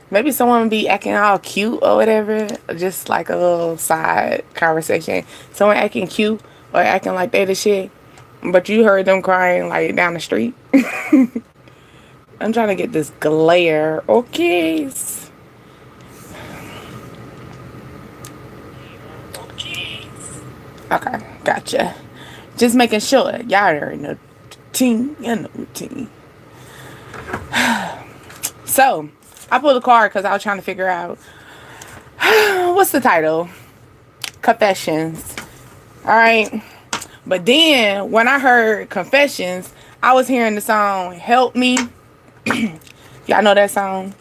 Maybe someone be acting all cute or whatever. Just like a little side conversation. Someone acting cute or acting like they the shit. But you heard them crying like down the street. I'm trying to get this glare. Okay. Okay, gotcha. Just making sure. Y'all already know routine. You know routine. So, I pulled a card because I was trying to figure out what's the title? Confessions. Alright. But then when I heard confessions, I was hearing the song Help Me. Y'all know that song?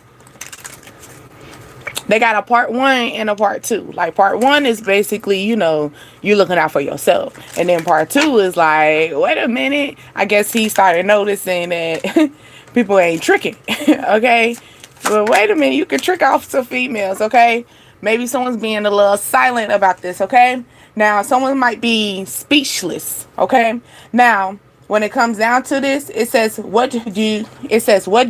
They got a part one and a part two. Like part one is basically, you looking out for yourself. And then part two is like, wait a minute. I guess he started noticing that people ain't tricking. Okay? But wait a minute, you can trick off some females, okay? Maybe someone's being a little silent about this, okay? Now, someone might be speechless, okay? Now, when it comes down to this, it says, what do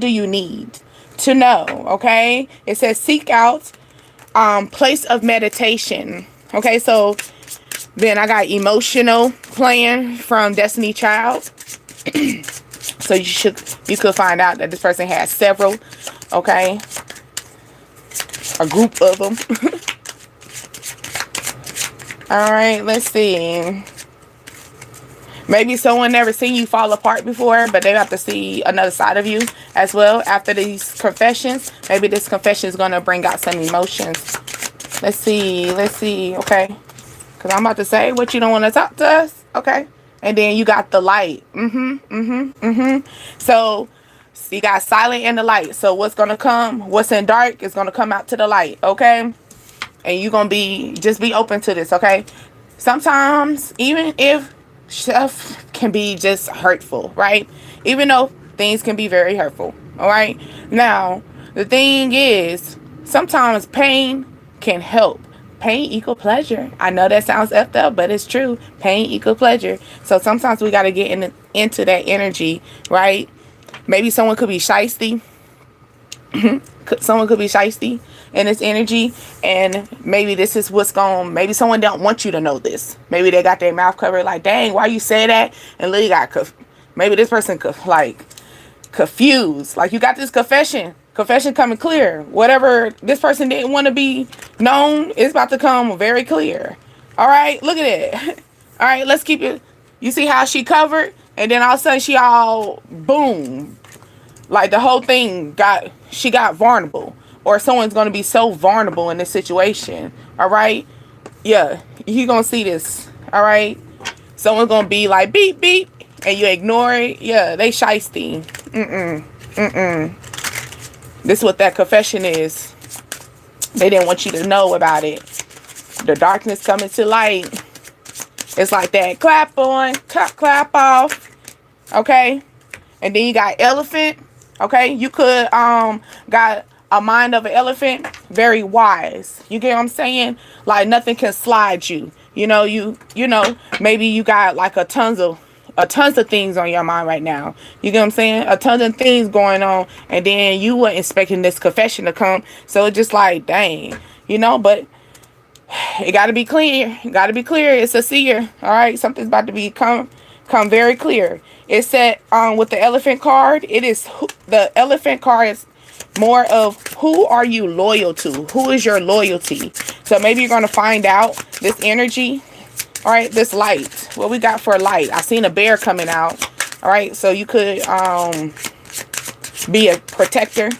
you need to know, okay? It says seek out place of meditation. Okay, so then I got emotional playing from Destiny Child. So you could find out that this person has several, okay? A group of them. All right, let's see. Maybe someone never seen you fall apart before, but they have to see another side of you as well after these confessions. Maybe this confession is going to bring out some emotions. Let's see, okay? Because I'm about to say what you don't want to talk to us, okay? And then you got the light. So you got silent and the light. So what's going to come, what's in dark is going to come out to the light, okay? And you're going to just be open to this, okay? Sometimes, even if stuff can be just hurtful, right? Even though things can be very hurtful, all right? Now, the thing is, sometimes pain can help. Pain equal pleasure. I know that sounds effed up, but it's true. Pain equal pleasure. So sometimes we got to get into that energy, right? Maybe someone could be shiesty. Someone could be shiesty in this energy, and maybe this is what's going. Maybe someone don't want you to know this. Maybe they got their mouth covered, like, dang, why you say that? And Lily got maybe this person could like confused. Like, you got this confession coming clear. Whatever this person didn't want to be known is about to come very clear. All right, look at it. All right, let's keep it. You see how she covered, and then all of a sudden she all boom. Like the whole thing she got vulnerable, or someone's going to be so vulnerable in this situation. All right. Yeah. You going to see this. All right. Someone's going to be like, beep, beep. And you ignore it. Yeah. They shiesty. This is what that confession is. They didn't want you to know about it. The darkness coming to light. It's like that. Clap on. Clap off. Okay. And then you got elephant. Okay, you could got a mind of an elephant, very wise. You get what I'm saying? Like nothing can slide you. You know, maybe you got like a tons of things on your mind right now. You get what I'm saying? A tons of things going on, and then you weren't expecting this confession to come. So it's just like, dang, but it got to be clear. It got to be clear. It's a seer. All right, something's about to become very clear. It said with the elephant card, the elephant card is more of who are you loyal to? Who is your loyalty? So maybe you're going to find out this energy. All right, this light. What we got for light? I seen a bear coming out. All right, so you could be a protector,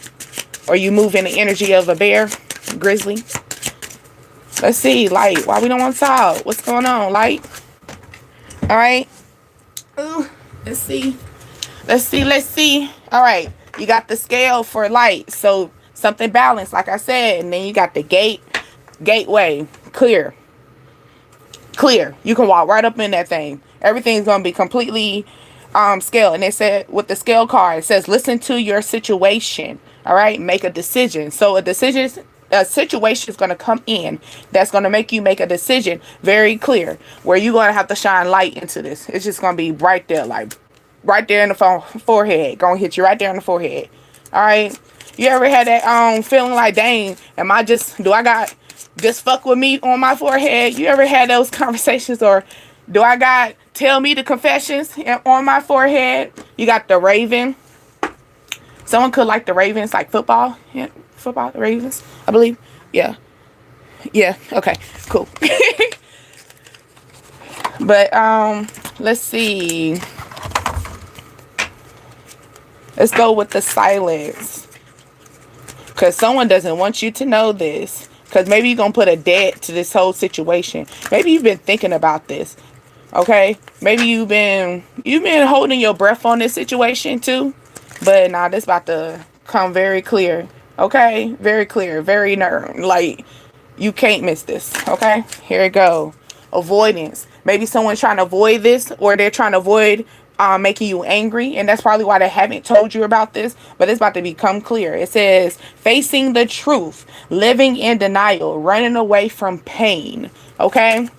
or you move in the energy of a bear, grizzly. Let's see, light. Why we don't want to talk? What's going on, light? All right. Ooh. Let's see. All right. You got the scale for light. So something balanced, like I said. And then you got the gateway. Clear. You can walk right up in that thing. Everything's going to be completely scale. And it said with the scale card, it says, listen to your situation. All right. Make a decision. So a situation is going to come in that's going to make you make a decision very clear, where you're going to have to shine light into this. It's just going to be right there, like right there in the forehead. Going to hit you right there in the forehead. All right. You ever had that feeling like, dang, do I got just fuck with me on my forehead? You ever had those conversations, or do I got tell me the confessions on my forehead? You got the Raven. Someone could like the Ravens, like football. Yeah, football, the Ravens, I believe. Yeah. Yeah, okay, cool. But let's see. Let's go with the silence. Because someone doesn't want you to know this. Because maybe you're going to put a dead to this whole situation. Maybe you've been thinking about this. Okay? Maybe you've been holding your breath on this situation too. But nah, this about to come very clear. Okay? Very clear. Very like, you can't miss this. Okay? Here it go. Avoidance. Maybe someone's trying to avoid this, or they're trying to avoid making you angry, and that's probably why they haven't told you about this, but it's about to become clear. It says facing the truth, living in denial, running away from pain. Okay,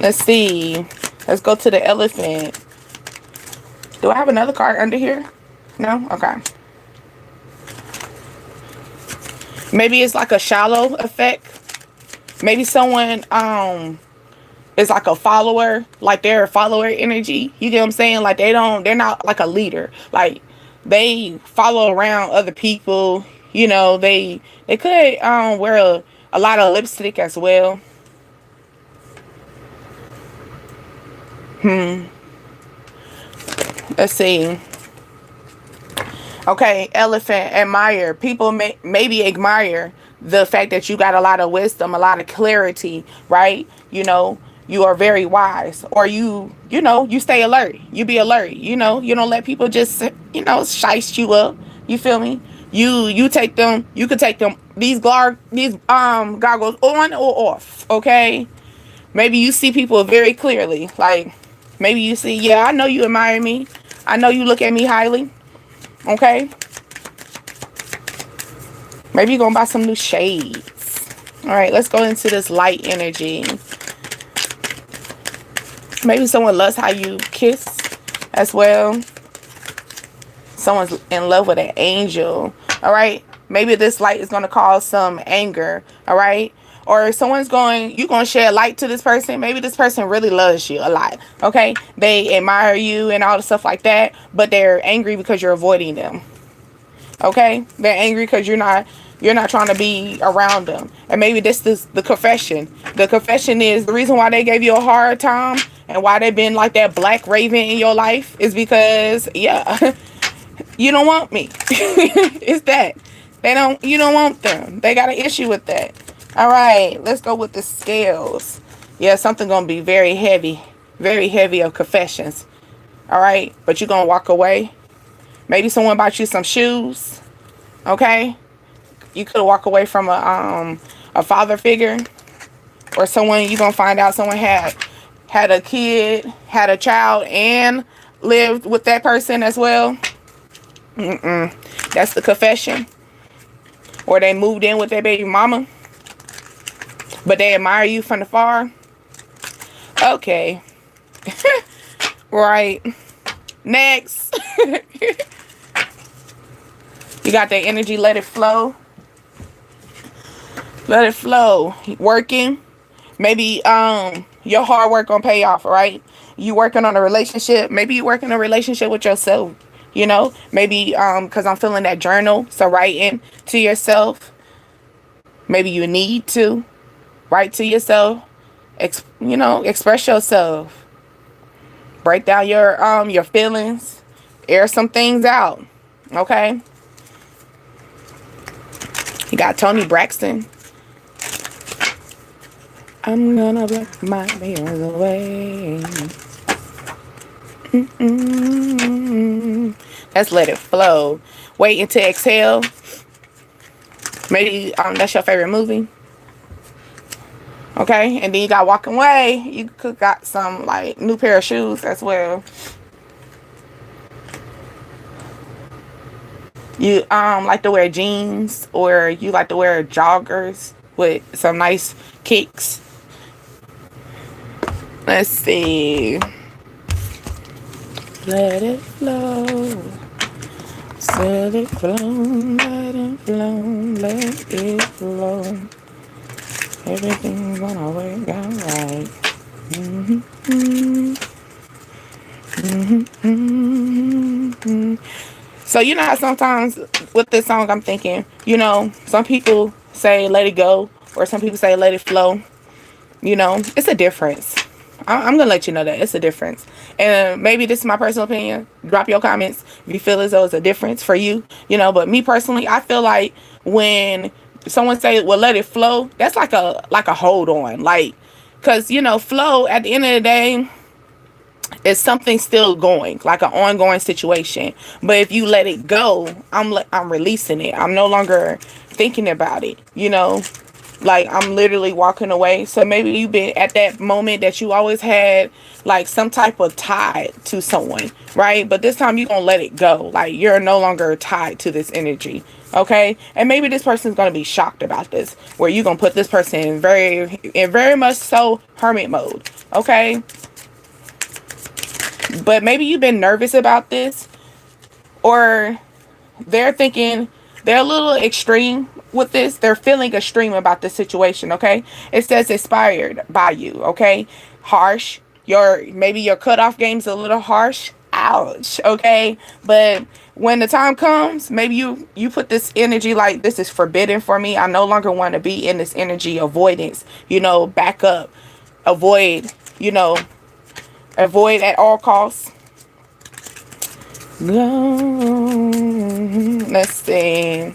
let's see. Let's go to the elephant. Do I have another card under here? No? Okay. Maybe it's like a shallow effect. Maybe someone is like a follower, like they're a follower energy. You get what I'm saying? Like they're not like a leader. Like they follow around other people. You know, they could wear a lot of lipstick as well. Let's see. Okay, elephant, admire. People maybe admire the fact that you got a lot of wisdom, a lot of clarity, right? You know, you are very wise, or you stay alert. You be alert. You know, you don't let people just, shice you up. You feel me? You take them. You could take them these goggles on or off. Okay. Maybe you see people very clearly. Like maybe you see, yeah, I know you admire me. I know you look at me highly. Okay. Maybe you're gonna buy some new shades. All right, let's go into this light energy. Maybe someone loves how you kiss as well. Someone's in love with an angel. All right. Maybe this light is going to cause some anger. All right. Or you're going to shed light to this person. Maybe this person really loves you a lot. Okay. They admire you and all the stuff like that. But they're angry because you're avoiding them. Okay. They're angry because you're not trying to be around them. And maybe this is the confession. The confession is the reason why they gave you a hard time and why they've been like that black raven in your life is because, yeah, you don't want me. It's that. You don't want them. They got an issue with that. All right, let's go with the scales. Yeah, something going to be very heavy of confessions. All right, but you're going to walk away. Maybe someone bought you some shoes. Okay. You could walk away from a father figure, or someone you're going to find out someone had a kid, had a child, and lived with that person as well. That's the confession. Or they moved in with their baby mama, but they admire you from afar. Okay. Right. Next. You got that energy, let it flow. Let it flow. Working. Maybe your hard work gonna pay off, right? You working on a relationship. Maybe you working a relationship with yourself. You know, maybe because I'm feeling that journal. So writing to yourself. Maybe you need to write to yourself. Express yourself. Break down your feelings. Air some things out. Okay. You got Tony Braxton. I'm gonna block my mirrors away. Let's let it flow. Waiting to exhale. Maybe that's your favorite movie. Okay, and then you got walking away. You could got some like new pair of shoes as well. You like to wear jeans, or you like to wear joggers with some nice kicks. Let's see. Let it flow. Let it flow. Let it flow. Let it flow. Everything's gonna work out right. Mm-hmm. Mm-hmm. So you know how sometimes with this song I'm thinking, some people say let it go, or some people say let it flow. It's a difference. I'm gonna let you know that it's a difference. And maybe this is my personal opinion. Drop your comments if you feel as though it's a difference for you. But me personally, I feel like when someone say, well, let it flow, that's like a hold on. Like, because flow at the end of the day is something still going, like an ongoing situation. But if you let it go, I'm releasing it. I'm no longer thinking about it. Like, I'm literally walking away. So maybe you've been at that moment that you always had like some type of tie to someone, right? But this time you're gonna let it go. Like, you're no longer tied to this energy. Okay? And maybe this person's gonna be shocked about this, where you're gonna put this person in very much so hermit mode. Okay? But maybe you've been nervous about this, or they're thinking they're a little extreme with this. They're feeling extreme about this situation. Okay, it says inspired by you. Okay, harsh. Maybe your cutoff game's a little harsh. Ouch. Okay, but when the time comes, maybe you put this energy like, this is forbidden for me. I no longer want to be in this energy. Avoidance. Back up. Avoid. Avoid at all costs. Let's see.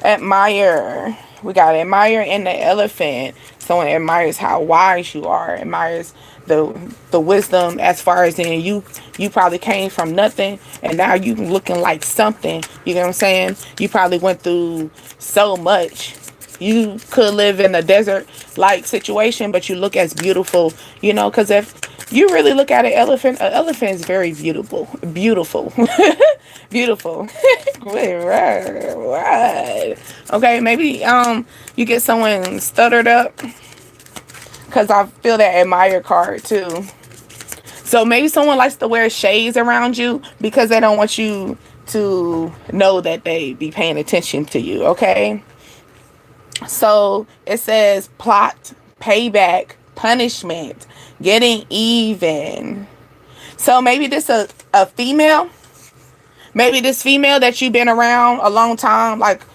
Admire. We got admire and the elephant. Someone admires how wise you are. Admires the wisdom, as far as in you probably came from nothing and now you looking like something. You know what I'm saying? You probably went through so much. You could live in a desert like situation, but you look as beautiful, because if you really look at an elephant is very beautiful. Beautiful. Beautiful. Wait, right. Okay, maybe you get someone stuttered up, because I feel that admire card too. So maybe someone likes to wear shades around you because they don't want you to know that they be paying attention to you. Okay. So it says plot, payback, punishment, getting even. So maybe this a female. Maybe this female that you've been around a long time, like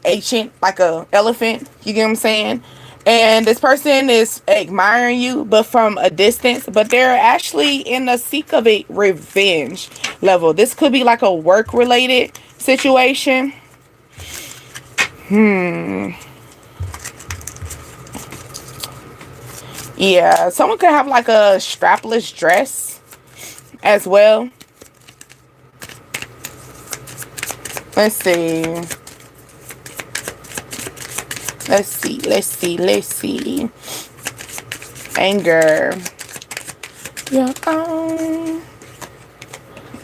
ancient, like a elephant. You get what I'm saying? And this person is admiring you, but from a distance. But they're actually in the seek of a revenge level. This could be like a work-related situation. Yeah, someone could have like a strapless dress as well. Let's see. Let's see. Anger. Yeah.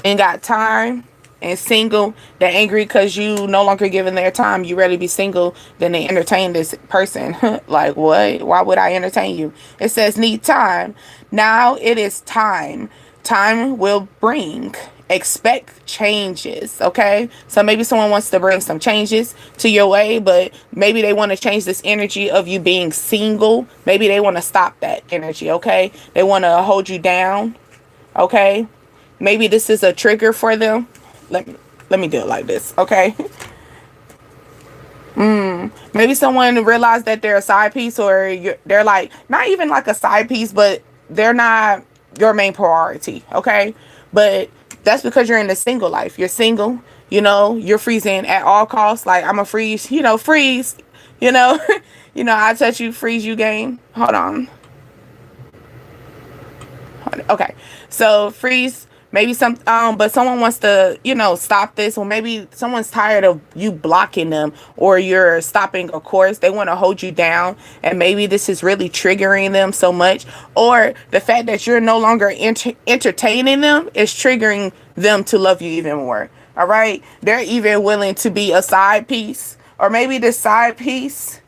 Ain't got time. And single. They're angry because you no longer giving their time. You rather be single than they entertain this person. Like, what? Why would I entertain you? It says need time. Now it is time. Time will bring. Expect changes. Okay, so maybe someone wants to bring some changes to your way, but maybe they want to change this energy of you being single. Maybe they want to stop that energy. Okay, they want to hold you down. Okay, maybe this is a trigger for them. Let me do it like this. Okay. Maybe someone realized that they're a side piece, or they're like not even like a side piece, but they're not your main priority. Okay, but that's because you're in the single life. You're single, you're freezing at all costs. Like, I'm a freeze, freeze, I touch you, freeze you game. Hold on. Okay. So freeze, maybe but someone wants to, stop this. Or maybe someone's tired of you blocking them, or you're stopping a course. They want to hold you down. And maybe this is really triggering them so much. Or the fact that you're no longer entertaining them is triggering them to love you even more. All right. They're even willing to be a side piece. Or maybe this side piece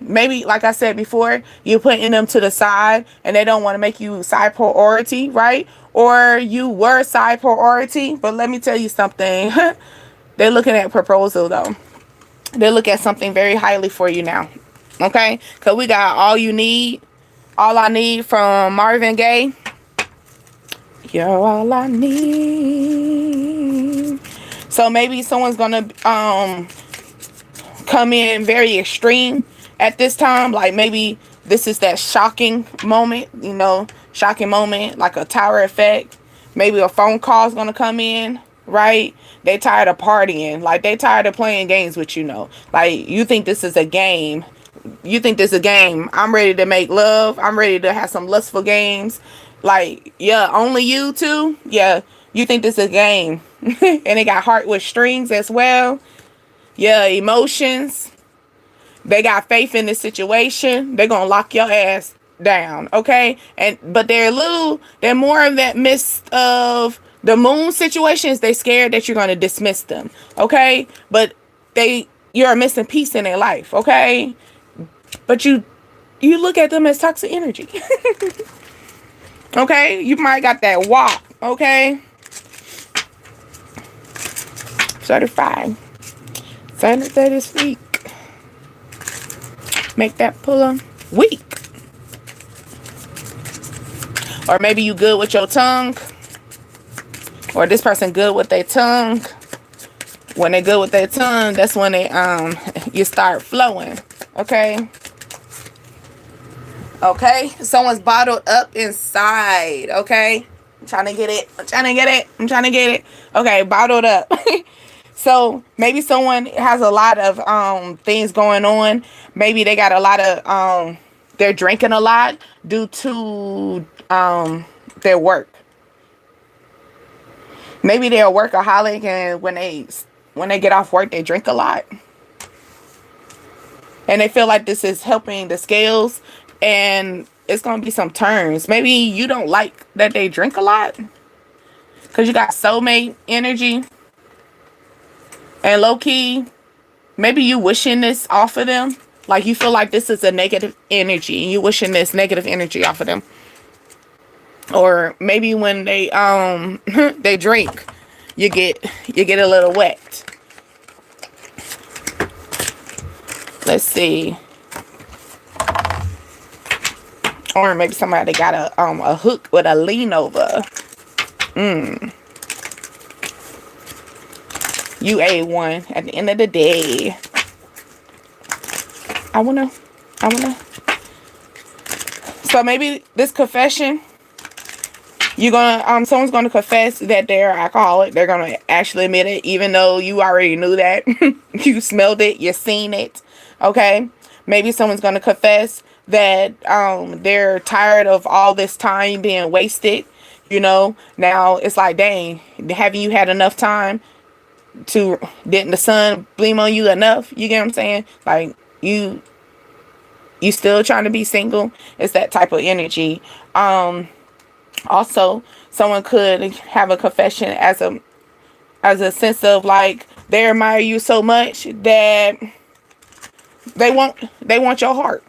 Maybe like I said before, you're putting them to the side and they don't want to make you side priority, right? Or you were side priority, but let me tell you something. They're looking at proposal though. They look at something very highly for you now. Okay? Because we got all you need. All I need from Marvin Gaye. You're all I need. So maybe someone's gonna come in very extreme at this time. Like maybe this is that shocking moment, you know, shocking moment, like a tower effect. Maybe a phone call is gonna come in, right? They tired of partying. Like they tired of playing games with you know. Like you think this is a game. You think this is a game. I'm ready to make love. I'm ready to have some lustful games. Like, yeah, only you too? Yeah, you think this is a game. And it got heart with strings as well. Yeah, emotions. They got faith in the situation. They're gonna lock your ass down, okay? But they're more of that mist of the moon situations. They scared that you're gonna dismiss them, okay? But you're a missing piece in their life, okay? But you look at them as toxic energy. Okay? You might got that wop, okay? Certified. Sanity this week. Make that pull weak. Or maybe you good with your tongue. Or this person good with their tongue. When they good with their tongue, that's when they you start flowing. Okay? Okay? Someone's bottled up inside. Okay? I'm trying to get it. Okay, bottled up. So maybe someone has a lot of things going on. Maybe they got a lot of they're drinking a lot due to their work. Maybe they're a workaholic and when they get off work they drink a lot. And they feel like this is helping the scales and it's going to be some turns. Maybe you don't like that they drink a lot cuz you got soulmate energy. And low-key, maybe you wishing this off of them. Like you feel like this is a negative energy. And you wishing this negative energy off of them. Or maybe when they they drink, you get a little wet. Let's see. Or maybe somebody got a hook with a lean over. You A1 at the end of the day. I wanna. So maybe this confession, you're gonna someone's gonna confess that they're alcoholic. They're gonna actually admit it, even though you already knew that. You smelled it, you seen it. Okay? Maybe someone's gonna confess that they're tired of all this time being wasted. You know, now it's like, dang, haven't you had enough time? Didn't the sun gleam on you enough? You get what I'm saying? Like you still trying to be single. It's that type of energy. Also someone could have a confession as a sense of like they admire you so much that they want your heart.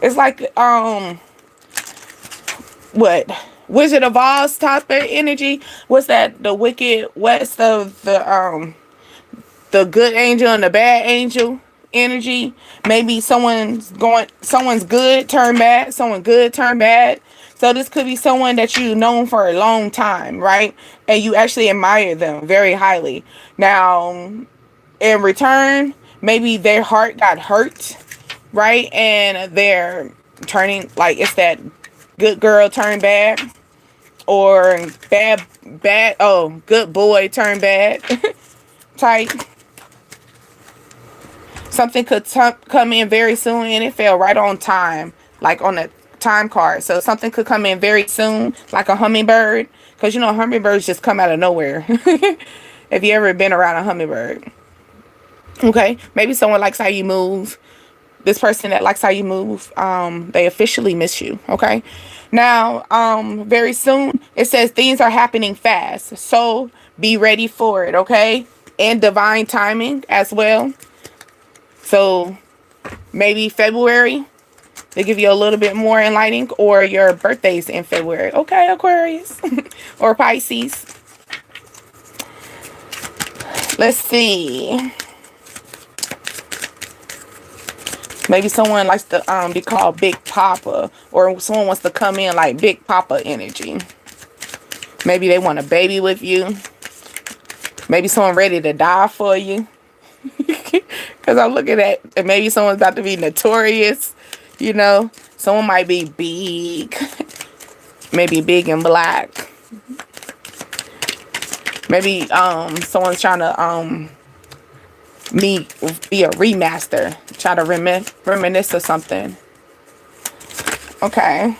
It's like what Wizard of Oz type of energy. What's that? The Wicked West of the good angel and the bad angel energy. Maybe someone's good turn bad. Someone good turn bad. So this could be someone that you've known for a long time, right? And you actually admire them very highly. Now, in return, maybe their heart got hurt, right? And they're turning, like, it's that good girl turn bad. Or good boy turn bad type. Something could come in very soon and it fell right on time, like on the time card. So something could come in very soon, like a hummingbird, because you know hummingbirds just come out of nowhere. If you ever been around a hummingbird. Okay, maybe someone likes how you move. This person that likes how you move, they officially miss you. Okay, now very soon it says things are happening fast, so be ready for it. Okay, and divine timing as well. So maybe February. They give you a little bit more enlightening, or your birthday's in February. Okay, Aquarius or Pisces. Let's see. Maybe someone likes to be called Big Papa, or someone wants to come in like Big Papa energy. Maybe they want a baby with you. Maybe someone ready to die for you. Because I'm looking at, and maybe someone's about to be notorious. You know, someone might be big. Maybe big and black. Maybe someone's trying to be a remaster. Try to reminisce of something. Okay.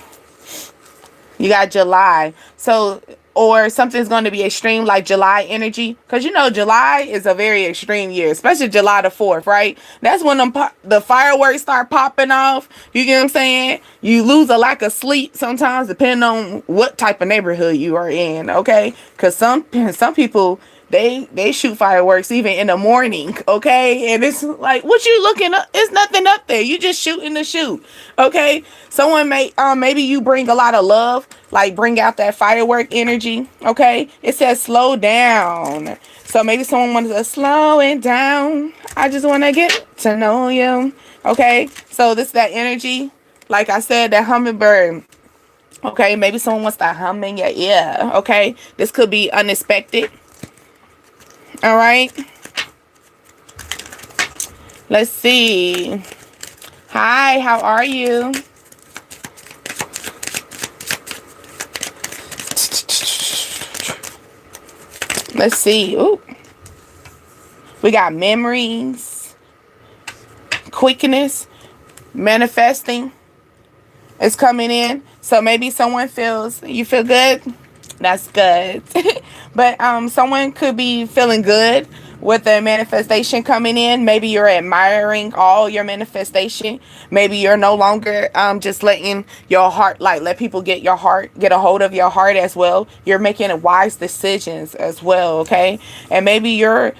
You got July. So, or something's going to be extreme, like July energy. Because, you know, July is a very extreme year. Especially July the 4th, right? That's when the fireworks start popping off. You get what I'm saying? You lose a lack of sleep sometimes, depending on what type of neighborhood you are in, okay? Because some people, they shoot fireworks even in the morning, okay? And it's like, what you looking up? It's nothing up there. You just shooting the shoot, okay? Someone may, maybe you bring a lot of love, like bring out that firework energy, okay? It says slow down. So maybe someone wants to slow it down. I just want to get to know you, okay? So this is that energy. Like I said, that hummingbird. Okay, maybe someone wants to hum in your ear, okay? This could be unexpected. All right. Let's see. Hi, how are you? Let's see. Ooh. We got memories, quickness, manifesting is coming in. So maybe someone feels, you feel good. That's good. But someone could be feeling good with the manifestation coming in. Maybe you're admiring all your manifestation. Maybe you're no longer just letting your heart, like let people get your heart, get a hold of your heart as well. You're making wise decisions as well, okay? And maybe you're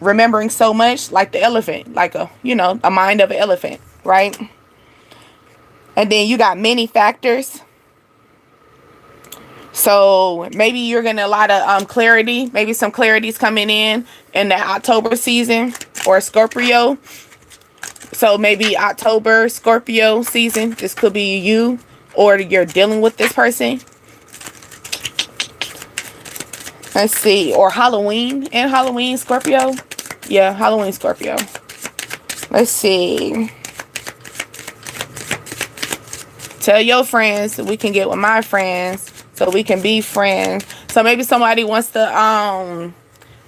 remembering so much, like the elephant, like a mind of an elephant, right? And then you got many factors. So maybe you're getting a lot of clarity. Maybe some clarity's coming in the October season, or Scorpio. So maybe October, Scorpio season. This could be you, or you're dealing with this person. Let's see. Or Halloween and Halloween, Scorpio. Yeah, Halloween, Scorpio. Let's see. Tell your friends so we can get with my friends. So we can be friends. So maybe somebody wants to,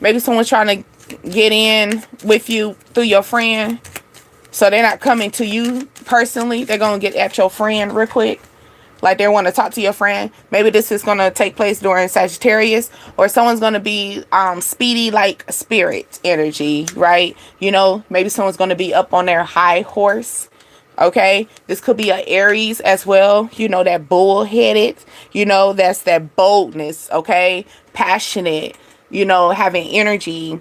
maybe someone's trying to get in with you through your friend. So they're not coming to you personally. They're going to get at your friend real quick. Like they want to talk to your friend. Maybe this is going to take place during Sagittarius. Or someone's going to be speedy, like spirit energy, right? You know, maybe someone's going to be up on their high horse. Okay, this could be an Aries as well. You know, that bull-headed. You know, that's that boldness. Okay, passionate. You know, having energy.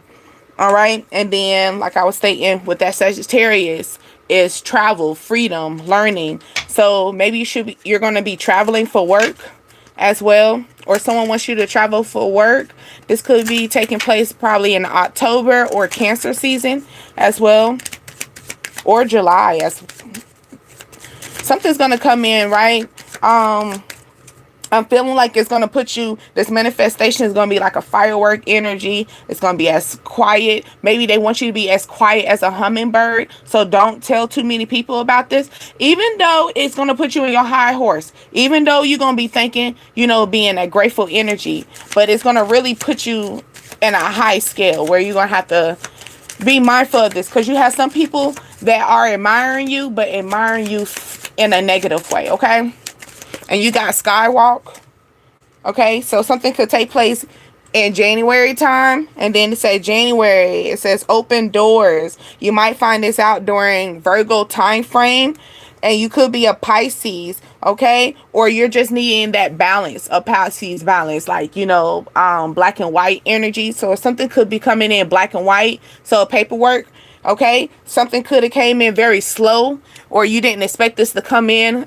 All right, and then like I was stating with that Sagittarius is travel, freedom, learning. So maybe you're going to be traveling for work as well, or someone wants you to travel for work. This could be taking place probably in October or Cancer season as well, or July as something's going to come in, right? I'm feeling like it's going to put you, this manifestation is going to be like a firework energy. It's going to be as quiet. Maybe they want you to be as quiet as a hummingbird. So don't tell too many people about this. Even though it's going to put you in your high horse. Even though you're going to be thinking, you know, being a grateful energy. But it's going to really put you in a high scale where you're going to have to be mindful of this. Because you have some people that are admiring you, but admiring you in a negative way, okay? And you got Skywalk, okay? So something could take place in January time. And then it says January, it says open doors. You might find this out during Virgo time frame. And you could be a Pisces, okay? Or you're just needing that balance, a Pisces balance, like, you know, black and white energy. So something could be coming in black and white. So paperwork, Okay, something could have came in very slow, or you didn't expect this to come in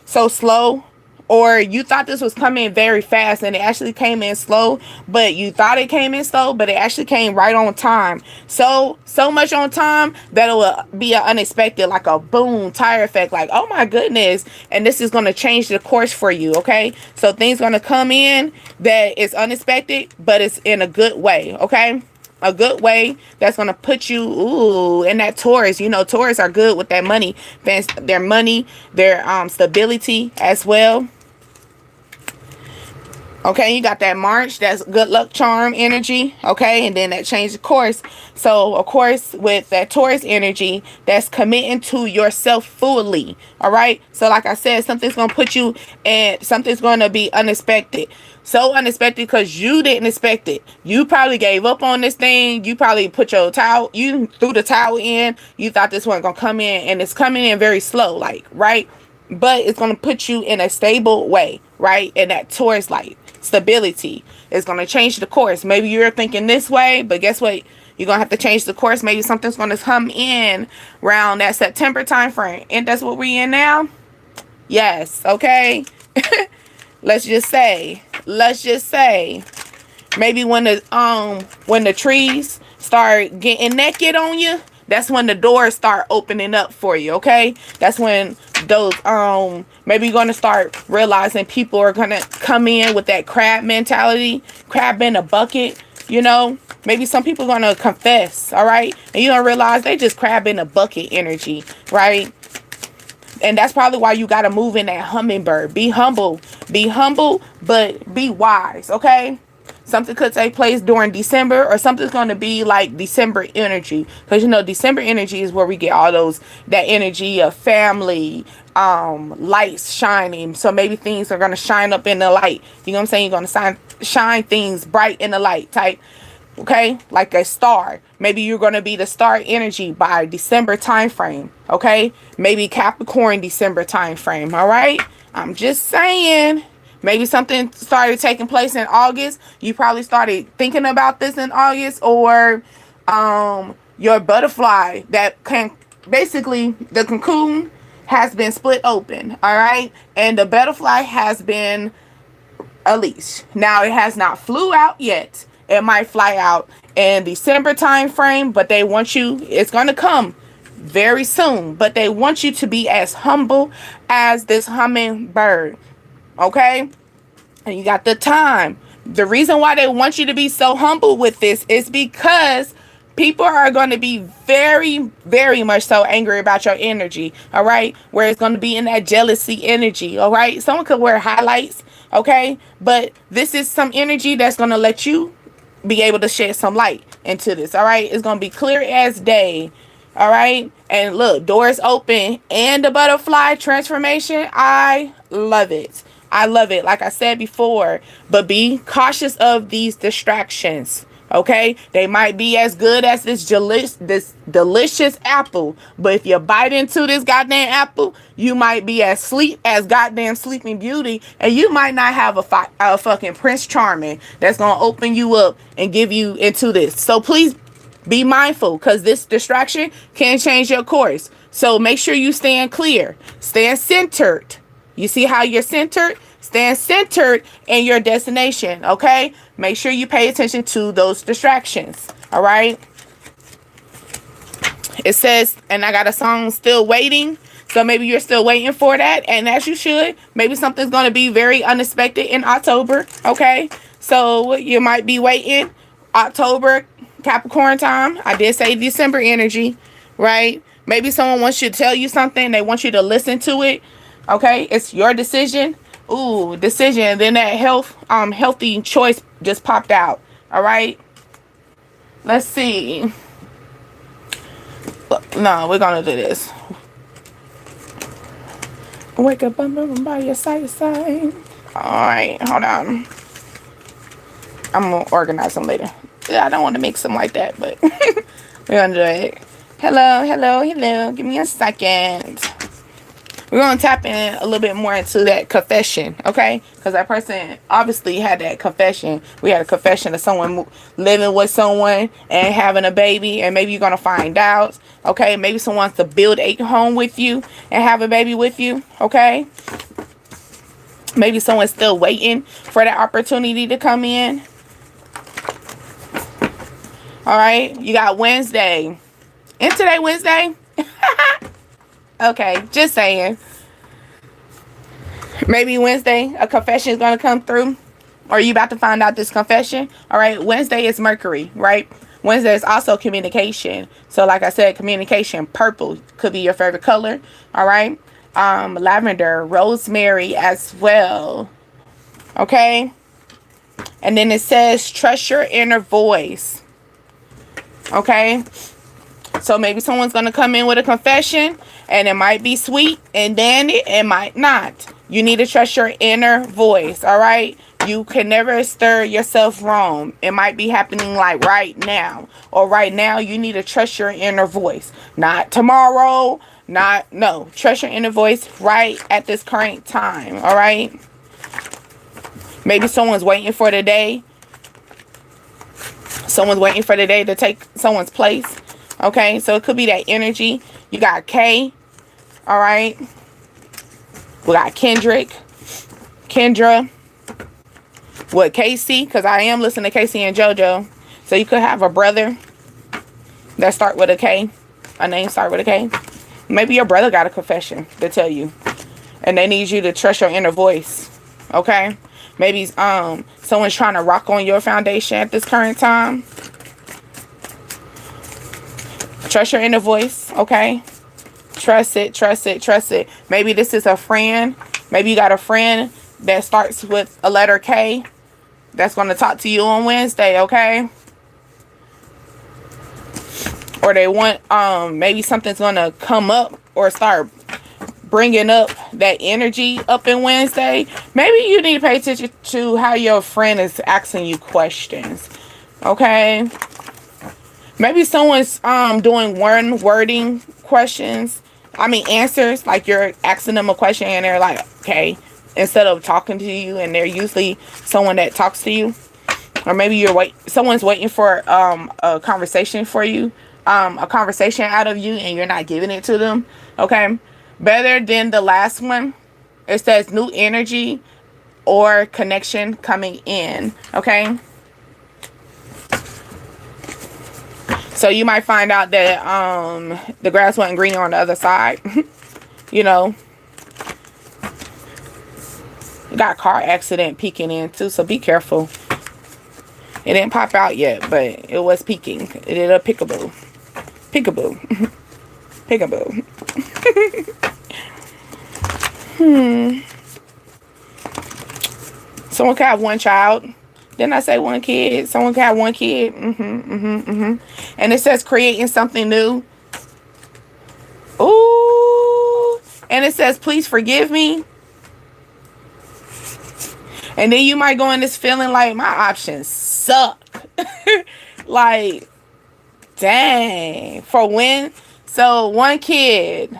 so slow, or you thought this was coming very fast and it actually came in slow, but you thought it came in slow, but it actually came right on time. So much on time that it will be an unexpected, like a boom tire effect, like, oh my goodness. And this is going to change the course for you. Okay, so things going to come in that is unexpected, but it's in a good way. Okay, a good way that's going to put you in that Taurus. You know, Taurus are good with that money, their money, their stability as well. Okay, you got that March, that's good luck charm energy. Okay, and then that changed the course. So of course, with that Taurus energy, that's committing to yourself fully. All right, so like I said, something's gonna put you, and something's gonna be unexpected. So unexpected because you didn't expect it. You probably gave up on this thing. You probably put your towel, you threw the towel in. You thought this wasn't gonna come in, and it's coming in very slow, like, right? But it's gonna put you in a stable way, right? And that Taurus light stability is going to change the course. Maybe you're thinking this way, but guess what? You're going to have to change the course. Maybe something's going to come in around that September time frame. And that's what we're in now. Yes. Okay. let's just say maybe when the trees start getting naked on you, that's when the doors start opening up for you. Okay, that's when those maybe you're gonna start realizing people are gonna come in with that crab mentality, crab in a bucket. You know, maybe some people are gonna confess. All right, and you're gonna realize they just crab in a bucket energy, right? And that's probably why you got to move in that hummingbird. Be humble, but be wise. Okay, something could take place during December, or something's going to be like December energy, because you know December energy is where we get all that energy of family, lights shining. So maybe things are going to shine up in the light. You know what I'm saying? You're going to shine things bright in the light type. Okay, like a star. Maybe you're going to be the star energy by December time frame. Okay, maybe Capricorn December time frame. All right, I'm just saying. Maybe something started taking place in August. You probably started thinking about this in August, or your butterfly that can basically, the cocoon has been split open. All right, and the butterfly has been released. Now it has not flew out yet. It might fly out in December time frame, but they want you, it's going to come very soon, but they want you to be as humble as this hummingbird. Okay? And you got the time. The reason why they want you to be so humble with this is because people are going to be very, very much so angry about your energy. All right? Where it's going to be in that jealousy energy. All right? Someone could wear highlights. Okay? But this is some energy that's going to let you be able to shed some light into this. All right, it's gonna be clear as day. All right, and look, doors open and the butterfly transformation. I love it. I love it, like I said before. But be cautious of these distractions. Okay, they might be as good as this delicious apple, but if you bite into this goddamn apple, you might be as sleep as goddamn Sleeping Beauty, and you might not have a fucking Prince Charming that's gonna open you up and give you into this. So please be mindful, because this distraction can change your course. So make sure you stand clear, stand centered. You see how you're centered? Stand centered in your destination, okay? Make sure you pay attention to those distractions, all right? It says, and I got a song, Still Waiting. So maybe you're still waiting for that, and as you should. Maybe something's going to be very unexpected in October, okay? So you might be waiting October, Capricorn time. I did say December energy, right? Maybe someone wants you to tell you something. They want you to listen to it, okay? It's your decision. Ooh, decision. Then that healthy choice just popped out. All right. Let's see. No, we're gonna do this. Wake up by your side. All right, hold on. I'm gonna organize them later. Yeah, I don't want to mix them like that, but we're gonna do it. Hello. Give me a second. We're going to tap in a little bit more into that confession, okay? Because that person obviously had that confession. We had a confession of someone living with someone and having a baby, and maybe you're going to find out, okay? Maybe someone wants to build a home with you and have a baby with you, okay? Maybe someone's still waiting for that opportunity to come in. All right, you got Wednesday. And today Wednesday? Okay, just saying. Maybe Wednesday, a confession is going to come through. Or you about to find out this confession. All right, Wednesday is Mercury, right? Wednesday is also communication. So like I said, communication, purple could be your favorite color. All right. Lavender, rosemary as well. Okay. And then it says, trust your inner voice. Okay. So maybe someone's going to come in with a confession and it might be sweet and then it might not. You need to trust your inner voice. All right. You can never stir yourself wrong. It might be happening like right now. Or right now you need to trust your inner voice. Not tomorrow. No. Trust your inner voice right at this current time. All right. Maybe someone's waiting for the day. Someone's waiting for the day to take someone's place. Okay. So it could be that energy. You got K. All right. We got Kendra. What, Casey? Because I am listening to Casey and JoJo. So you could have a brother that start with a K. A name start with a K. Maybe your brother got a confession to tell you. And they need you to trust your inner voice. Okay? Maybe someone's trying to rock on your foundation at this current time. Trust your inner voice. Okay? Trust it. Maybe this is a friend. Maybe you got a friend that starts with a letter K. That's going to talk to you on Wednesday, okay? Or they want, maybe something's going to come up or start bringing up that energy up in Wednesday. Maybe you need to pay attention to how your friend is asking you questions, okay? Maybe someone's doing wording questions. Answers. Like you're asking them a question and they're like, okay. Instead of talking to you, and they're usually someone that talks to you. Or maybe someone's waiting for a conversation for you, a conversation out of you, and you're not giving it to them. Okay, better than the last one. It says new energy or connection coming in. Okay, so you might find out that the grass wasn't green on the other side. You know. You got a car accident peeking in too, so be careful. It didn't pop out yet, but it was peeking. It did a peekaboo. Peekaboo. Someone can have one child. Didn't I say one kid? Someone can have one kid. And it says creating something new. Ooh. And it says, please forgive me. And then you might go in this feeling like my options suck. Like, dang. For when? So, one kid.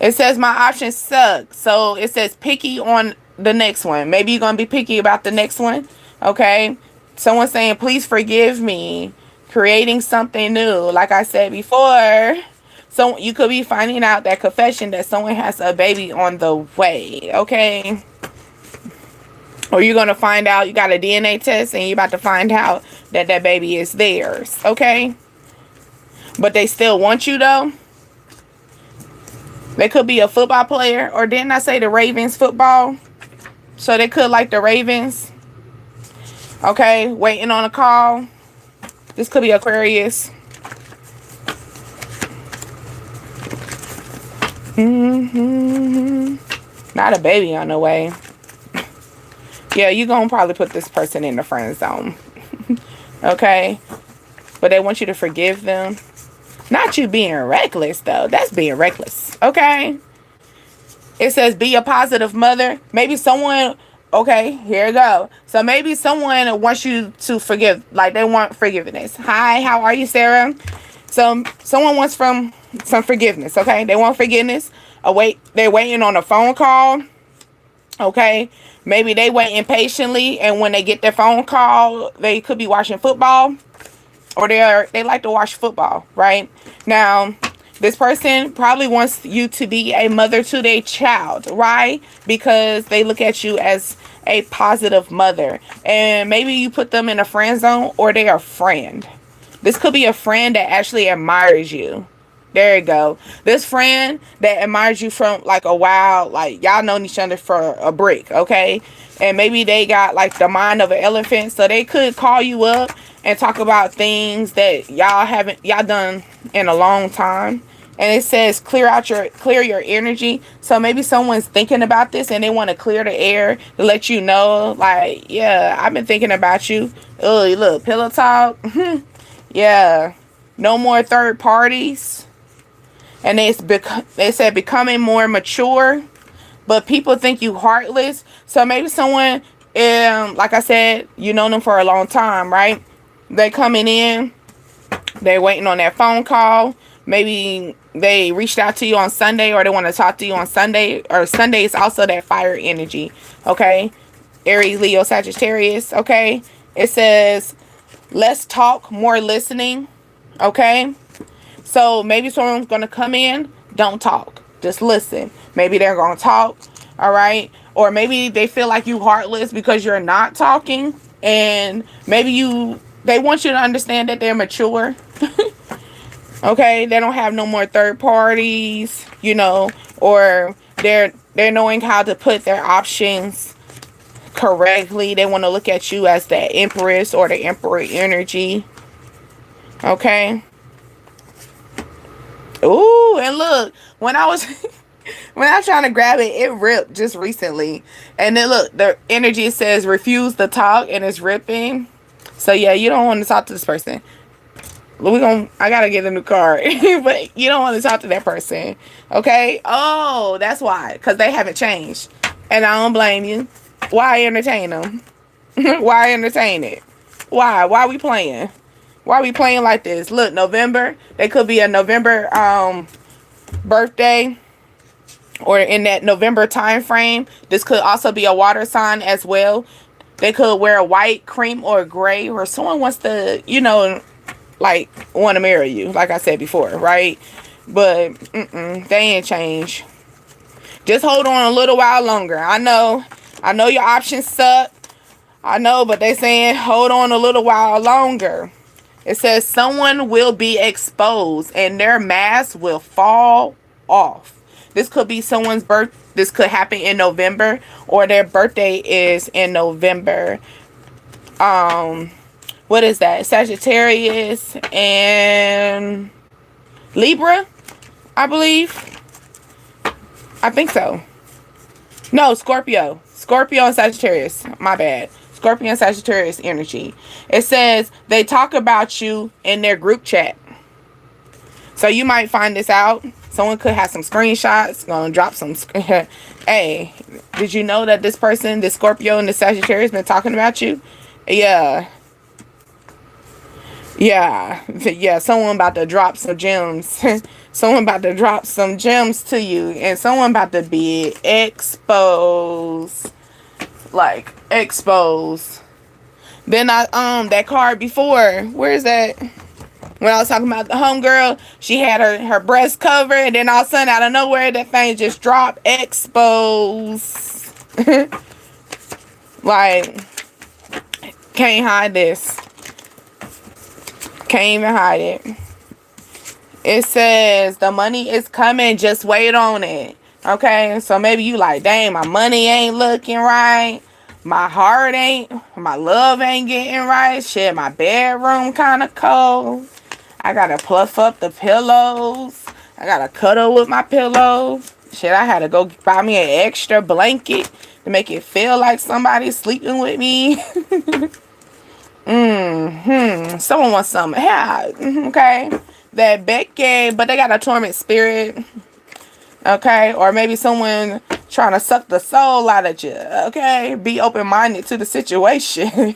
It says my options suck. So, it says picky on the next one. Maybe you're going to be picky about the next one. Okay. Someone saying, please forgive me. Creating something new. Like I said before. So, you could be finding out that confession that someone has a baby on the way. Okay. Or you're going to find out you got a DNA test and you're about to find out that that baby is theirs. Okay? But they still want you though. They could be a football player. Or didn't I say the Ravens football? So they could like the Ravens. Okay? Waiting on a call. This could be Aquarius. Not a baby on the way. Yeah, you're going to probably put this person in the friend zone. Okay? But they want you to forgive them. Not you being reckless, though. That's being reckless. Okay? It says be a positive mother. Maybe someone... Okay, here we go. So maybe someone wants you to forgive. Like they want forgiveness. Hi, how are you, Sarah? So someone wants some forgiveness, okay? They want forgiveness. They're waiting on a phone call, okay? Maybe they wait impatiently, and when they get their phone call, they could be watching football, or they like to watch football, right? Now, this person probably wants you to be a mother to their child, right? Because they look at you as a positive mother. And maybe you put them in a friend zone, or they're a friend. This could be a friend that actually admires you. There you go. This friend that admires you from like a while, like y'all known each other for a brick, okay? And maybe they got like the mind of an elephant, so they could call you up and talk about things that y'all done in a long time. And it says clear your energy. So maybe someone's thinking about this and they want to clear the air to let you know, like, yeah, I've been thinking about you. Oh, look, pillow talk. Yeah, no more third parties. And they said becoming more mature, but people think you heartless. So maybe someone, like I said, you know them for a long time, right? They coming in, they waiting on that phone call. Maybe they reached out to you on Sunday, or they want to talk to you on Sunday. Or Sunday is also that fire energy, okay? Aries, Leo, Sagittarius, okay? It says less talk, more listening, okay? So maybe someone's going to come in, don't talk, just listen. Maybe they're going to talk, all right? Or maybe they feel like you heartless because you're not talking, and maybe they want you to understand that they're mature. Okay, they don't have no more third parties, or they're knowing how to put their options correctly. They want to look at you as the Empress or the Emperor energy. Okay. Ooh, and look, when I was trying to grab it, it ripped just recently. And then look, the energy says refuse to talk, and it's ripping. So yeah, you don't want to talk to this person. I gotta get a new card. But you don't want to talk to that person. Okay? Oh, that's why. Because they haven't changed. And I don't blame you. Why entertain them? Why entertain it? Why? Why we playing? Why we playing like this? Look, November. They could be a November birthday, or in that November time frame. This could also be a water sign as well. They could wear a white, cream, or gray, or someone wants to, like, want to marry you, like I said before, right? But they ain't changed. Just hold on a little while longer. I know your options suck. I know, but they saying hold on a little while longer. It says someone will be exposed and their mask will fall off. This could be someone's birth. This could happen in November, or their birthday is in November. What is that? Sagittarius and Libra, I believe. I think so. No, Scorpio. Scorpio and Sagittarius. My bad. Scorpio and Sagittarius energy. It says they talk about you in their group chat. So you might find this out. Someone could have some screenshots. Gonna drop some. Hey, did you know that this person, this Scorpio and the Sagittarius, been talking about you? Yeah. Someone about to drop some gems. Someone about to drop some gems to you, and someone about to be exposed. Like, exposed. Then that card before, where is that? When I was talking about the homegirl, she had her breast covered, and then all of a sudden, out of nowhere, that thing just dropped. Exposed. Like, can't hide this. Can't even hide it. It says the money is coming, just wait on it. Okay, so maybe you like, dang, my money ain't looking right. My love ain't getting right. Shit, my bedroom kind of cold. I gotta pluff up the pillows. I gotta cuddle with my pillows. Shit, I had to go buy me an extra blanket to make it feel like somebody's sleeping with me. Someone wants some. Yeah, okay. That Becky, but they got a torment spirit. Okay, or maybe someone trying to suck the soul out of you. Okay, be open-minded to the situation.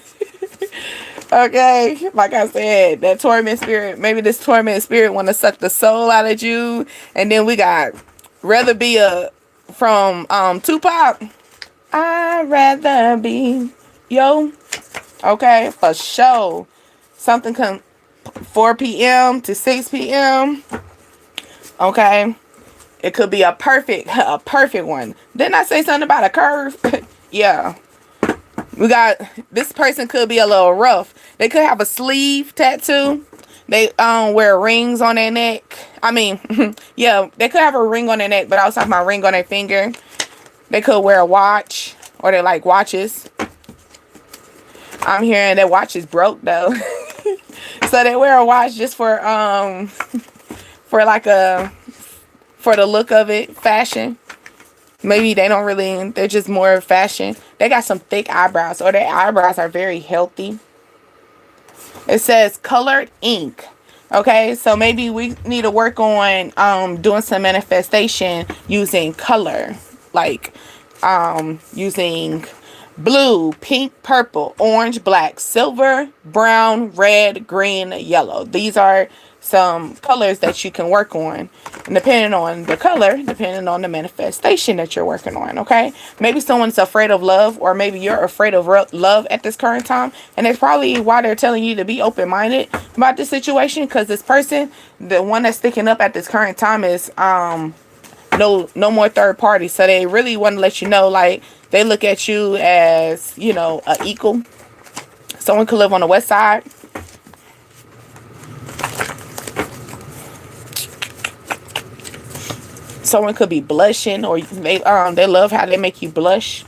Okay, like I said, that torment spirit, maybe this torment spirit want to suck the soul out of you. And then we got rather be a from Tupac. I'd rather be yo. Okay, for sure. Something come 4 p.m. to 6 p.m. Okay. It could be a perfect one. Didn't I say something about a curve? Yeah. We got, this person could be a little rough. They could have a sleeve tattoo. They wear rings on their neck. I mean, yeah, they could have a ring on their neck, but I was talking about a ring on their finger. They could wear a watch, or they like watches. I'm hearing that watch is broke though. So they wear a watch just for like for the look of it, fashion. Maybe they don't really, they're just more fashion. They got some thick eyebrows, or their eyebrows are very healthy. It says colored ink. Okay, so maybe we need to work on doing some manifestation using color. Like using blue, pink, purple, orange, black, silver, brown, red, green, yellow. These are some colors that you can work on, and depending on the color, depending on the manifestation that you're working on. Okay, maybe someone's afraid of love, or maybe you're afraid of love at this current time, and it's probably why they're telling you to be open-minded about this situation, because this person, the one that's sticking up at this current time, is no more third party. So they really want to let you know, like, they look at you as, you know, an equal. Someone could live on the west side. Someone could be blushing, or they love how they make you blush.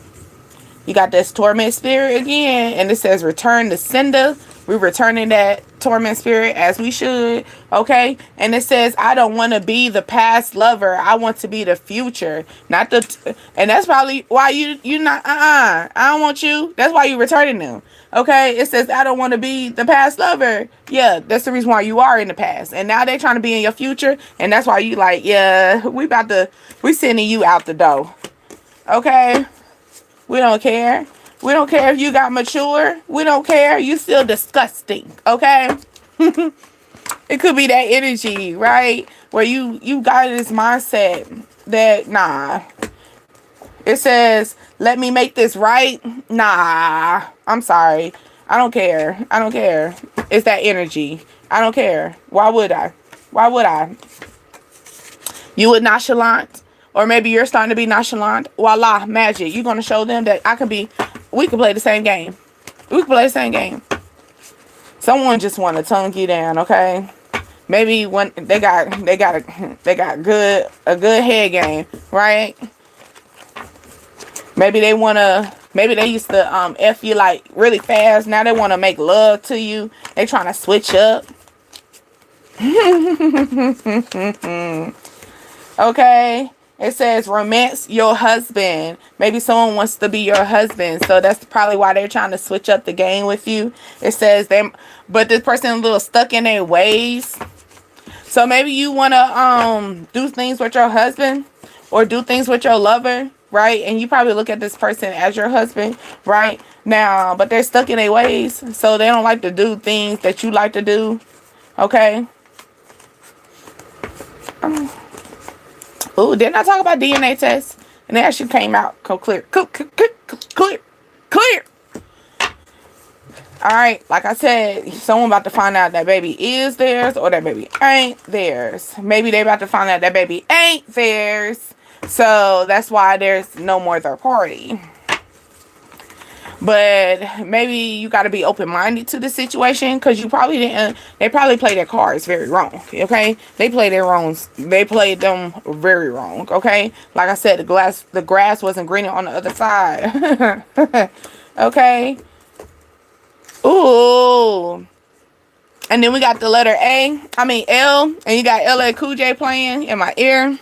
You got this torment spirit again, and it says return to sender. We're returning that torment spirit as we should. Okay, and it says I don't want to be the past lover. I want to be the future, not the. And that's probably why you not. I don't want you. That's why you returning them. Okay, it says I don't want to be the past lover. Yeah, that's the reason why you are in the past, and now they're trying to be in your future, and that's why you like, yeah, we sending you out the door. Okay, we don't care. We don't care if you got mature. We don't care. You still disgusting. Okay, it could be that energy, right? Where you got this mindset that nah. It says, let me make this right. Nah, I'm sorry. I don't care. I don't care. It's that energy. I don't care. Why would I? Why would I? You would nonchalant. Or maybe you're starting to be nonchalant. Voila, magic. You're going to show them that we can play the same game. We can play the same game. Someone just want to tongue you down, okay? Maybe when they got a good head game, right? Maybe they used to F you like really fast. Now they want to make love to you. They trying to switch up. Okay. It says romance your husband. Maybe someone wants to be your husband. So that's probably why they're trying to switch up the game with you. It says but this person is a little stuck in their ways. So maybe you want to do things with your husband, or do things with your lover. Right? And you probably look at this person as your husband, right? Now, but they're stuck in their ways, so they don't like to do things that you like to do. Okay? Oh, didn't I talk about DNA tests? And they actually came out clear. Clear. Alright, like I said, someone about to find out that baby is theirs, or that baby ain't theirs. Maybe they about to find out that baby ain't theirs. So that's why there's no more third party. But maybe you got to be open-minded to the situation, because you probably didn't. They probably played their cards very wrong. Okay, they played them very wrong. Okay, like I said, the grass wasn't greener on the other side. Okay. Ooh. And then we got the letter L, and you got LL Cool J playing in my ear.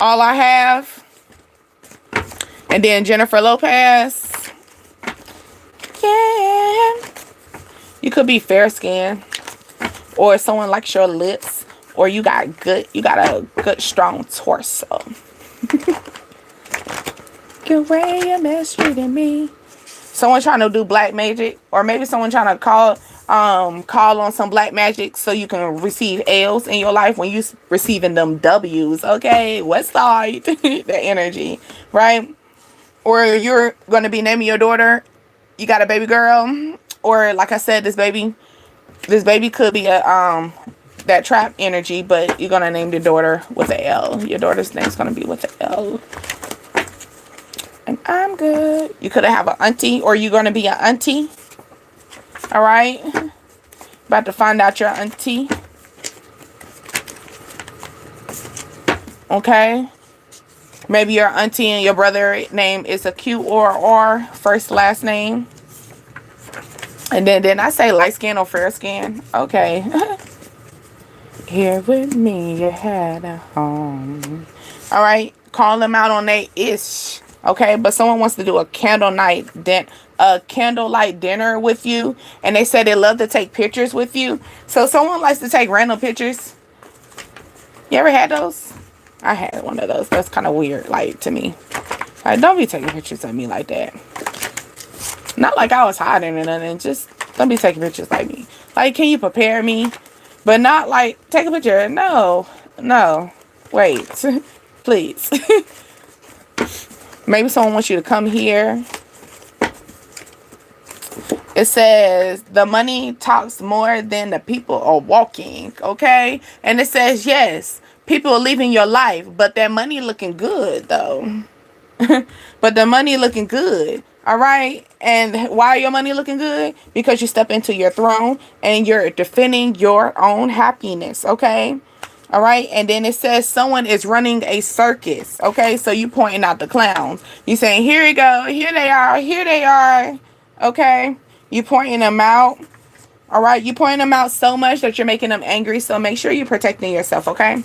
All I Have, and then Jennifer Lopez. Yeah, you could be fair skinned, or someone likes your lips, or you got a good strong torso. Good way you're mistreating me. someone trying to do black magic, or maybe someone trying to call on some black magic so you can receive L's in your life when you receiving them W's. Okay, West Side, the energy, right? Or you're gonna be naming your daughter. You got a baby girl, or like I said, this baby could be a that trap energy, but you're gonna name your daughter with a L. Your daughter's name's gonna be with a L. And I'm good. You could have an auntie, or you're gonna be an auntie. All right. About to find out your auntie. Okay. Maybe your auntie and your brother name is a Q or R, first last name. And then I say light skin or fair skin. Okay. Here with me, you had a home. All right. Call them out on their ish. Okay. But someone wants to do a candlelight dinner with you, and they say they love to take pictures with you. So someone likes to take random pictures. You ever had those? I had one of those. That's kind of weird, like, to me. Like, don't be taking pictures of me like that. Not like I was hiding or nothing. Just don't be taking pictures like me. Like, can you prepare me? But not like, take a picture. No. Wait. Please. Maybe someone wants you to come here. It says the money talks more than the people are walking. Okay. And it says, yes, people are leaving your life, but that money looking good though. But the money looking good. All right. And why your money looking good? Because you step into your throne and you're defending your own happiness. Okay. All right. And then it says someone is running a circus. Okay. So you pointing out the clowns. You saying, here you go. Here they are. Here they are. Okay. You pointing them out. All right. You pointing them out so much that you're making them angry. So make sure you're protecting yourself. Okay.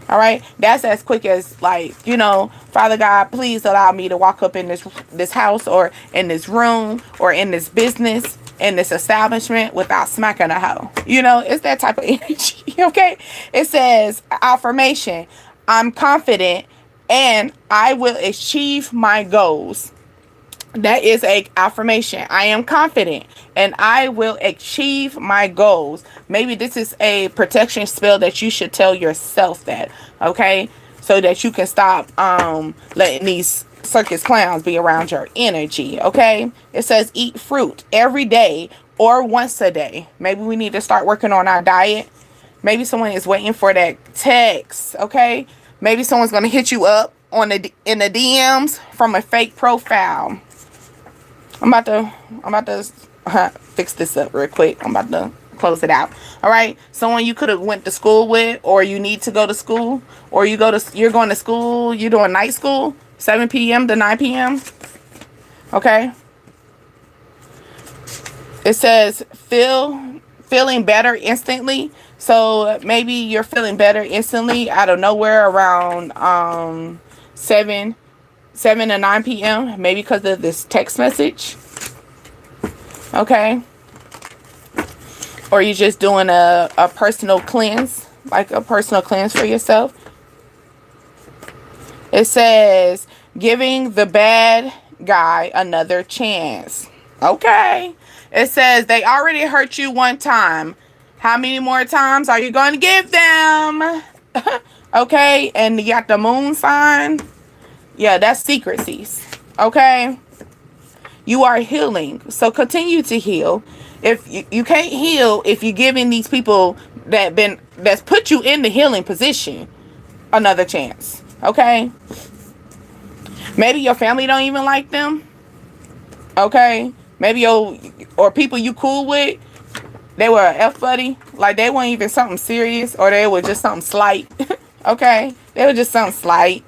All right. That's as quick as, like, you know, Father God, please allow me to walk up in this house or in this room or in this business, in this establishment without smacking a hoe. You know, it's that type of energy. Okay. It says affirmation. I'm confident and I will achieve my goals. That is a affirmation. I am confident and I will achieve my goals. Maybe this is a protection spell that you should tell yourself that, okay? So that you can stop letting these circus clowns be around your energy, okay? It says eat fruit every day or once a day. Maybe we need to start working on our diet. Maybe someone is waiting for that text, okay? Maybe someone's going to hit you up in the DMs from a fake profile. I'm about to fix this up real quick. I'm about to close it out. All right. Someone you could have went to school with, or you need to go to school, or you're going to school. You're doing night school, 7 p.m. to 9 p.m. Okay. It says feeling better instantly. So maybe you're feeling better instantly out of nowhere around 7 to 9 p.m. Maybe because of this text message. Okay. Or you're just doing a personal cleanse. Like a personal cleanse for yourself. It says giving the bad guy another chance. Okay. It says they already hurt you one time. How many more times are you going to give them? Okay. And you got the moon sign. Yeah, that's secrecies. Okay. You are healing. So continue to heal. If you can't heal if you're giving these people that's put you in the healing position another chance. Okay. Maybe your family don't even like them. Okay. Maybe or people you cool with, they were a F buddy. Like they weren't even something serious, or they were just something slight. Okay. They were just something slight.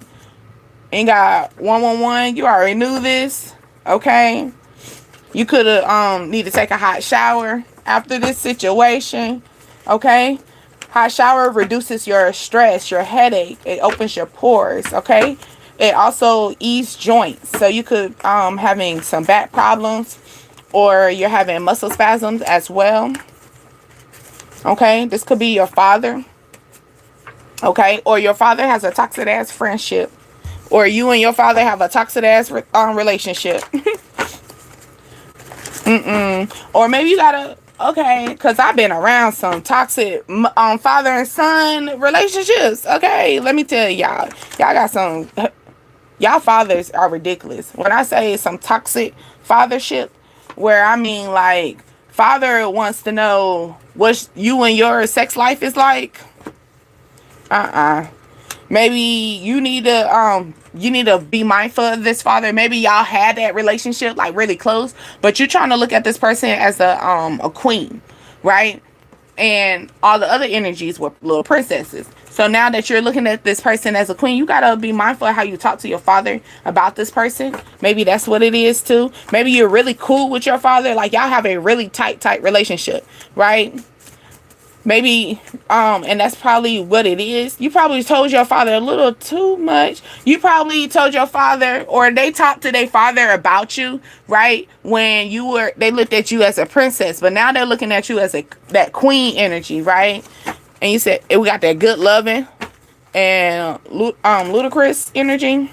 Ain't got 111. You already knew this. Okay. You could have need to take a hot shower after this situation. Okay. Hot shower reduces your stress, your headache. It opens your pores. Okay. It also eases joints. So you could having some back problems, or you're having muscle spasms as well. Okay. This could be your father. Okay. Or your father has a toxic ass friendship. Or you and your father have a toxic ass relationship. Or maybe you gotta, okay, because I've been around some toxic father and son relationships. Okay, let me tell y'all got some, y'all fathers are ridiculous. When I say some toxic fathership, where I mean like father wants to know what you and your sex life is like. Maybe you need to be mindful of this father. Maybe y'all had that relationship like really close, but you're trying to look at this person as a queen, right? And all the other energies were little princesses. So now that you're looking at this person as a queen, you gotta be mindful of how you talk to your father about this person. Maybe that's what it is too. Maybe you're really cool with your father, like y'all have a really tight relationship, right? Maybe and that's probably what it is. You probably told your father a little too much. You probably told your father, or they talked to their father about you, right? When they looked at you as a princess, but now they're looking at you as that queen energy, right? And you said, we got that good loving and ludicrous energy.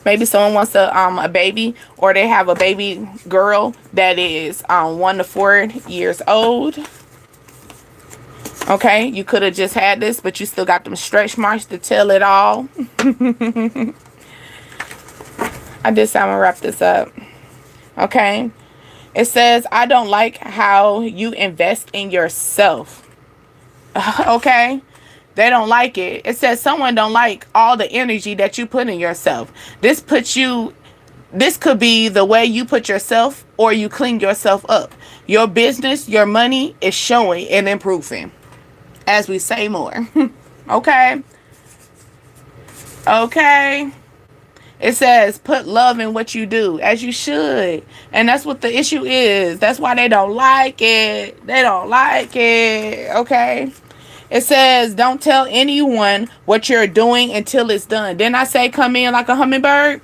Maybe someone wants a baby, or they have a baby girl that is 1 to 4 years old. Okay, you could have just had this, but you still got them stretch marks to tell it all. I'm gonna wrap this up. Okay, it says, I don't like how you invest in yourself. Okay, they don't like it. It says someone don't like all the energy that you put in yourself. This could be the way you put yourself, or you clean yourself up. Your business, your money is showing and improving as we say more. Okay. It says put love in what you do, as you should. And that's what the issue is. That's why they don't like it. Okay. It says don't tell anyone what you're doing until it's done. Didn't I say come in like a hummingbird?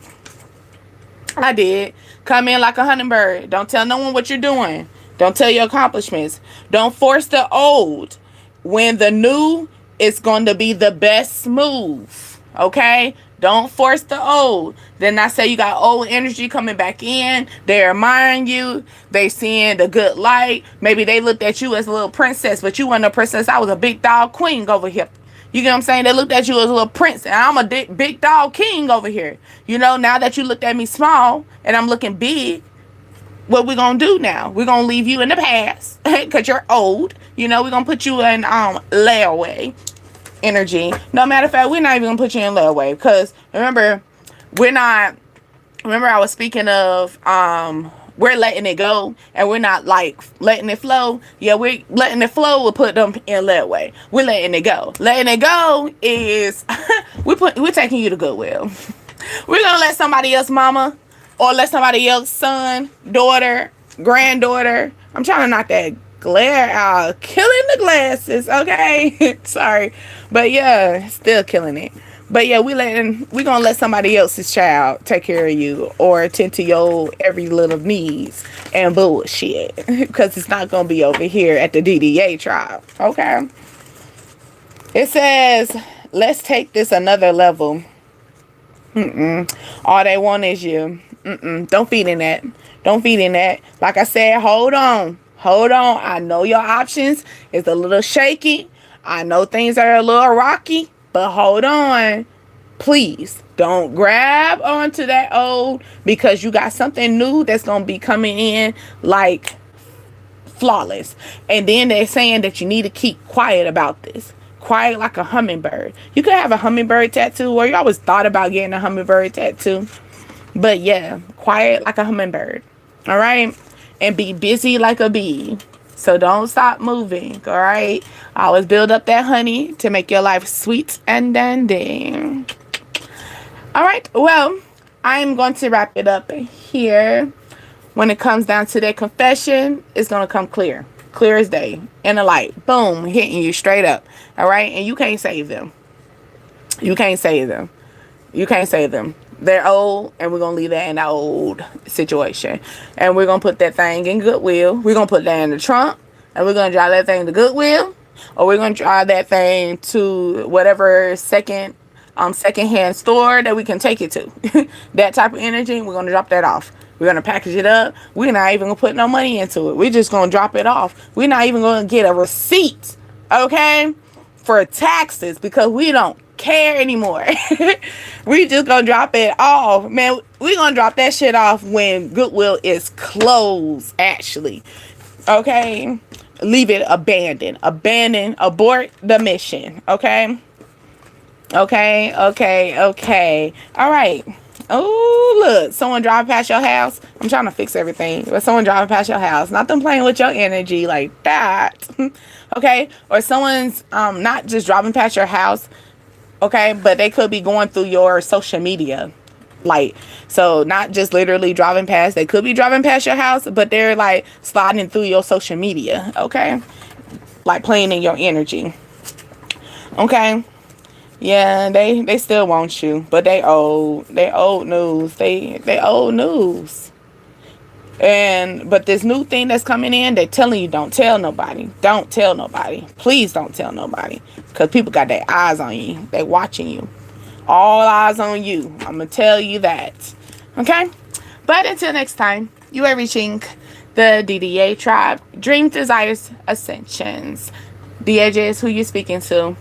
I did. Come in like a hummingbird. Don't tell no one what you're doing. Don't tell your accomplishments. Don't force the old when the new is going to be the best move. Okay? Don't force the old. Then I say you got old energy coming back in. They admiring you. They seeing the good light. Maybe they looked at you as a little princess, but you weren't a princess. I was a big dog queen over here. You get what I'm saying? They looked at you as a little prince, and I'm a big dog king over here. You know, now that you looked at me small and I'm looking big, what we gonna do now? We're gonna leave you in the past because you're old. You know, we're gonna put you in layaway energy. No, matter of fact, we're not even gonna put you in layaway because remember, I was speaking of we're letting it go and we're not like letting it flow. Yeah, we're letting it flow. We'll put them in layaway. We're letting it go. Letting it go is we're taking you to Goodwill. We're gonna let somebody else mama, or let somebody else son, daughter, granddaughter. I'm trying to knock that glare out. Killing the glasses, okay? Sorry. But yeah, still killing it. But yeah, we gonna let somebody else's child take care of you or attend to your every little needs and bullshit. Because it's not gonna be over here at the DDA trial. Okay. It says, let's take this another level. All they want is you. Don't feed in that. Like I said, hold on. I know your options is a little shaky. I know things are a little rocky, but hold on. Please don't grab onto that old, because you got something new that's going to be coming in like flawless. And then they're saying that you need to keep quiet about this. Quiet like a hummingbird. You could have a hummingbird tattoo, or you always thought about getting a hummingbird tattoo. But yeah, quiet like a hummingbird. All right? And be busy like a bee. So don't stop moving. All right? Always build up that honey to make your life sweet and dandy. All right. Well, I'm going to wrap it up here. When it comes down to that confession, it's going to come clear. Clear as day. In the light. Boom. Hitting you straight up. All right? And you can't save them. They're old, and we're going to leave that in that old situation. And we're going to put that thing in Goodwill. We're going to put that in the trunk, and we're going to drive that thing to Goodwill, or we're going to drive that thing to whatever secondhand store that we can take it to. That type of energy, we're going to drop that off. We're going to package it up. We're not even going to put no money into it. We're just going to drop it off. We're not even going to get a receipt, okay, for taxes, because we don't care anymore. We just going to drop it off. Man, we're going to drop that shit off when Goodwill is closed, actually. Okay? Leave it abandoned. Abort the mission. Okay? Okay. All right. Oh, look. Someone driving past your house. I'm trying to fix everything. But someone driving past your house. Not them playing with your energy like that. Okay? Or someone's not just driving past your house. Okay? But they could be going through your social media. Like, so not just literally driving past. They could be driving past your house, but they're like sliding through your social media. Okay? Like playing in your energy. Okay? Yeah, they still want you, but they old news. They old news. But this new thing that's coming in, they're telling you don't tell nobody. Don't tell nobody. Please don't tell nobody, because people got their eyes on you. They watching you. All eyes on you. I'm gonna tell you that. Okay? But until next time, you are reaching the DDA tribe. Dream, desires, ascensions. DAJ is who you're speaking to.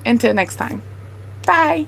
Until next time. Bye.